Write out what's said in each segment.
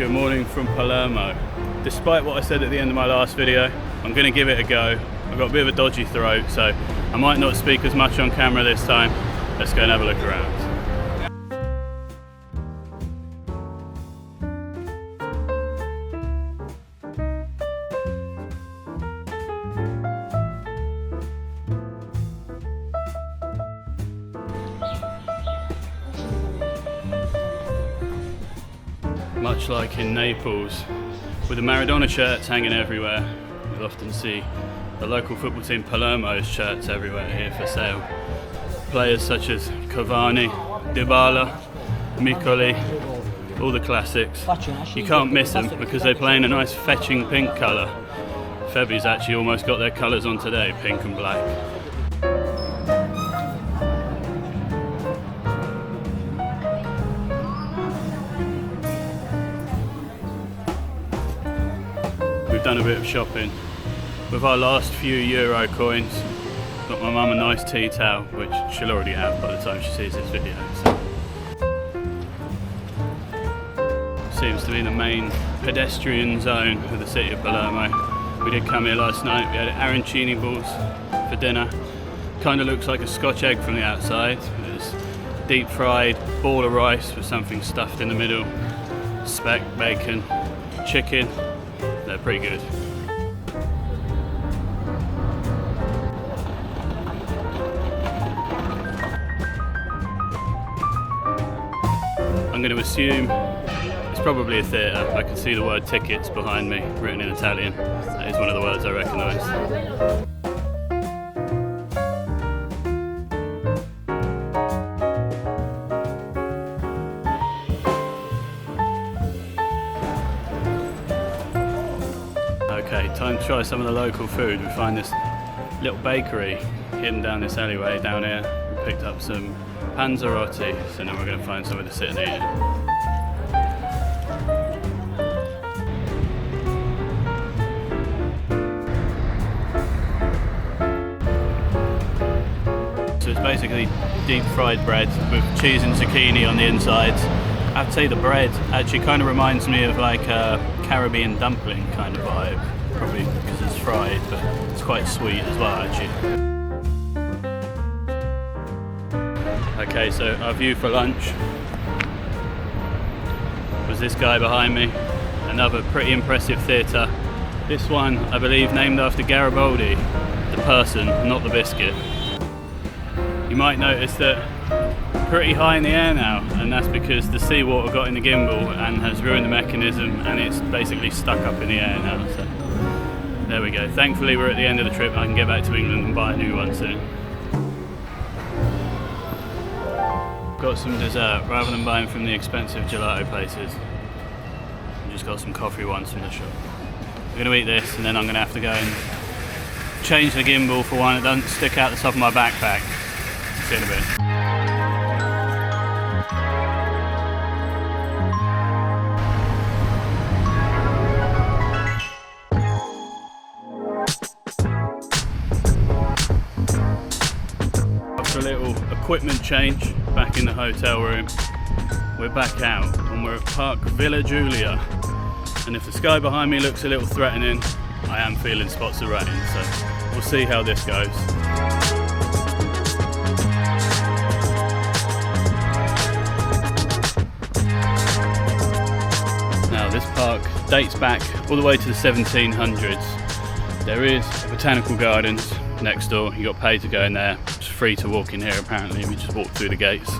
Good morning from Palermo. Despite what I said at the end of my last video, I'm going to give it a go. I've got a bit of a dodgy throat, so I might not speak as much on camera this time. Let's go and have a look around. Much like in Naples, with the Maradona shirts hanging everywhere, you'll often see the local football team Palermo's shirts everywhere here for sale. Players such as Cavani, Dybala, Miccoli, all the classics. You can't miss them because they play in a nice fetching pink colour. Febi's actually almost got their colours on today, pink and black. We've done a bit of shopping with our last few euro coins. Got my mum a nice tea towel, which she'll already have by the time she sees this video. So. Seems to be the main pedestrian zone of the city of Palermo. We did come here last night. We had arancini balls for dinner. Kind of looks like a Scotch egg from the outside. It's deep fried ball of rice with something stuffed in the middle. Speck, bacon, chicken. They're pretty good. I'm going to assume it's probably a theatre. I can see the word tickets behind me, written in Italian. That is one of the words I recognise. Okay, time to try some of the local food. We find this little bakery hidden down this alleyway down here. We picked up some Panzarotti, so now we're going to find somewhere to sit and eat it. So it's basically deep fried bread with cheese and zucchini on the insides. I'd say the bread actually kind of reminds me of like a Caribbean dumpling kind of vibe, probably because it's fried, but it's quite sweet as well actually. Okay, so our view for lunch was this guy behind me, another pretty impressive theatre. This one, I believe, named after Garibaldi, the person, not the biscuit. You might notice that pretty high in the air now, and that's because the seawater got in the gimbal and has ruined the mechanism, and it's basically stuck up in the air now. So there we go. Thankfully we're at the end of the trip and I can get back to England and buy a new one soon. Got some dessert rather than buying from the expensive gelato places. I just got some coffee ones from the shop. I'm going to eat this and then I'm going to have to go and change the gimbal for one that doesn't stick out the top of my backpack. See you in a bit. After a little equipment change back in the hotel room, we're back out and we're at Park Villa Giulia, and if the sky behind me looks a little threatening, I am feeling spots of rain, so we'll see how this goes. Now this park dates back all the way to the 1700s. There is a botanical gardens next door. You got to pay to go in there. It's free to walk in here apparently. We just walked through the gates.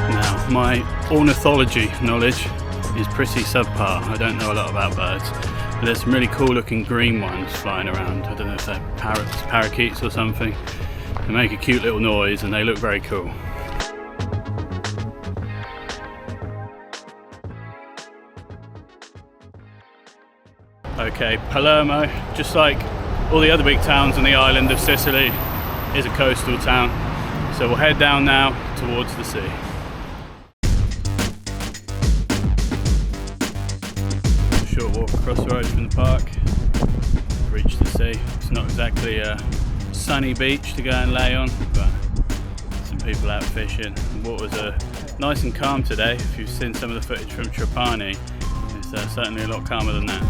Now, my ornithology knowledge is pretty subpar. I don't know a lot about birds, but there's some really cool looking green ones flying around. I don't know if they're parrots, parakeets or something. They make a cute little noise and they look very cool. Okay, Palermo, just like all the other big towns on the island of Sicily, is a coastal town. So we'll head down now towards the sea. A short walk across the road from the park, reach the sea. It's not exactly a sunny beach to go and lay on, but some people out fishing. The water was nice and calm today. If you've seen some of the footage from Trapani, it's certainly a lot calmer than that.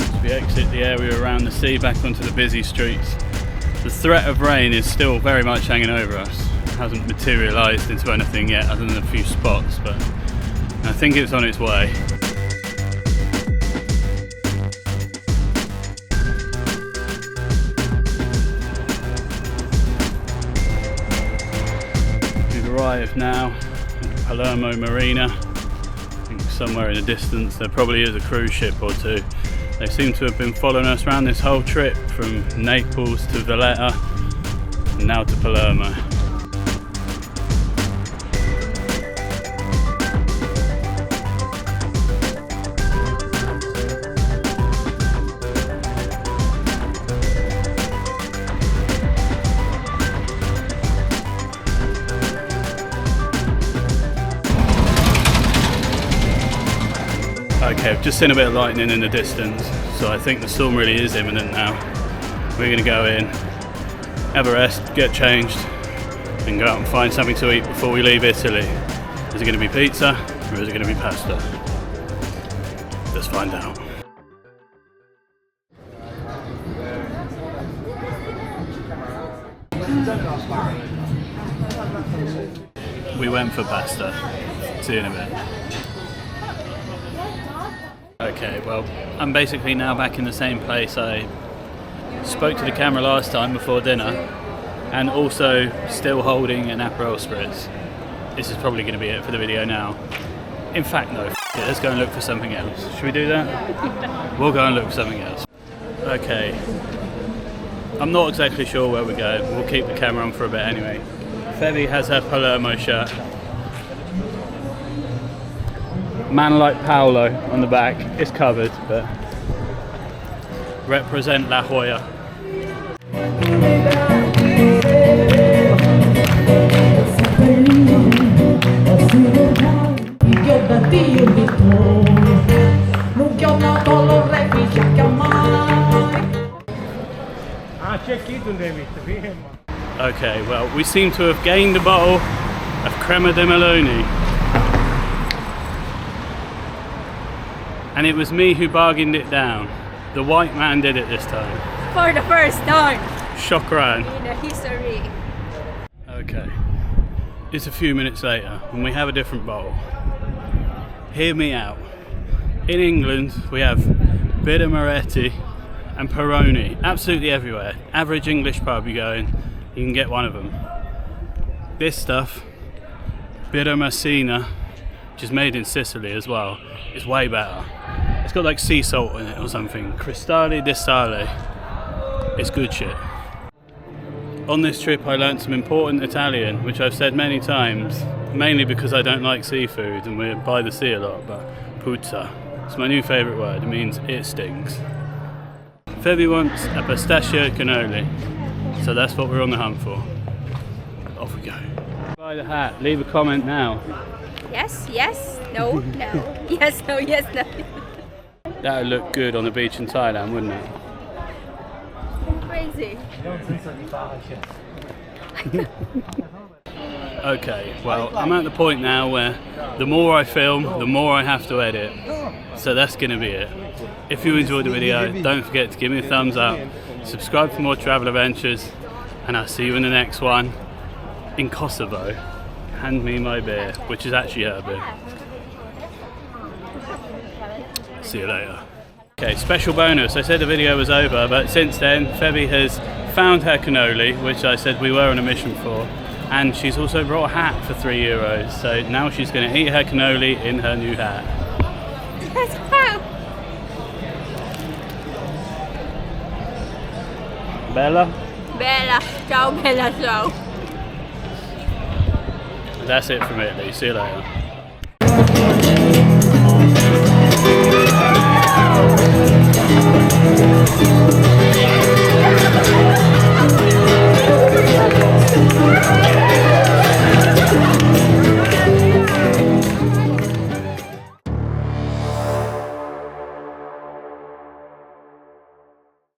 As we exit the area around the sea back onto the busy streets, the threat of rain is still very much hanging over us. It hasn't materialised into anything yet other than a few spots, but I think it's on its way. We've arrived now at Palermo Marina. I think somewhere in the distance there probably is a cruise ship or two. They seem to have been following us around this whole trip from Naples to Valletta and now to Palermo. Okay, I've just seen a bit of lightning in the distance, so I think the storm really is imminent now. We're going to go in, have a rest, get changed, and go out and find something to eat before we leave Italy. Is it going to be pizza, or is it going to be pasta? Let's find out. We went for pasta. See you in a bit. Okay, well, I'm basically now back in the same place I spoke to the camera last time before dinner, and also still holding an Aperol Spritz. This is probably going to be it for the video now. In fact, no, let's go and look for something else. Should we do that? We'll go and look for something else. Okay, I'm not exactly sure where we're going. We'll keep the camera on for a bit anyway. Febby has her Palermo shirt. Man like Paolo on the back. It's covered, but represent La Jolla. Okay, well, we seem to have gained a bottle of Crema di Meloni. And it was me who bargained it down. The white man did it this time. For the first time. Shokran. In the history. Okay. It's a few minutes later and we have a different bottle. Hear me out. In England we have Birra Moretti and Peroni absolutely everywhere. Average English pub you go in, you can get one of them. This stuff, Birra Messina, which is made in Sicily as well, is way better. It's got like sea salt in it or something. Cristalli di Sale. It's good shit. On this trip I learnt some important Italian, which I've said many times, mainly because I don't like seafood and we're by the sea a lot, but puzza. It's my new favourite word, it means it stings. Febby wants a pistachio cannoli, so that's what we're on the hunt for. Off we go. Buy the hat, leave a comment now. Yes, yes, no, no. Yes, no, yes, no. That would look good on the beach in Thailand, wouldn't it? Crazy. Okay, well, I'm at the point now where the more I film, the more I have to edit. So that's going to be it. If you enjoyed the video, don't forget to give me a thumbs up, subscribe for more travel adventures, and I'll see you in the next one in Kosovo. Hand me my beer, which is actually her beer. See you later. Okay, special bonus. I said the video was over, but since then, Febby has found her cannoli, which I said we were on a mission for, and she's also brought a hat for €3. So now she's going to eat her cannoli in her new hat. Let's go. Bella? Bella. Ciao, Bella, ciao. that's it from Italy. See you later.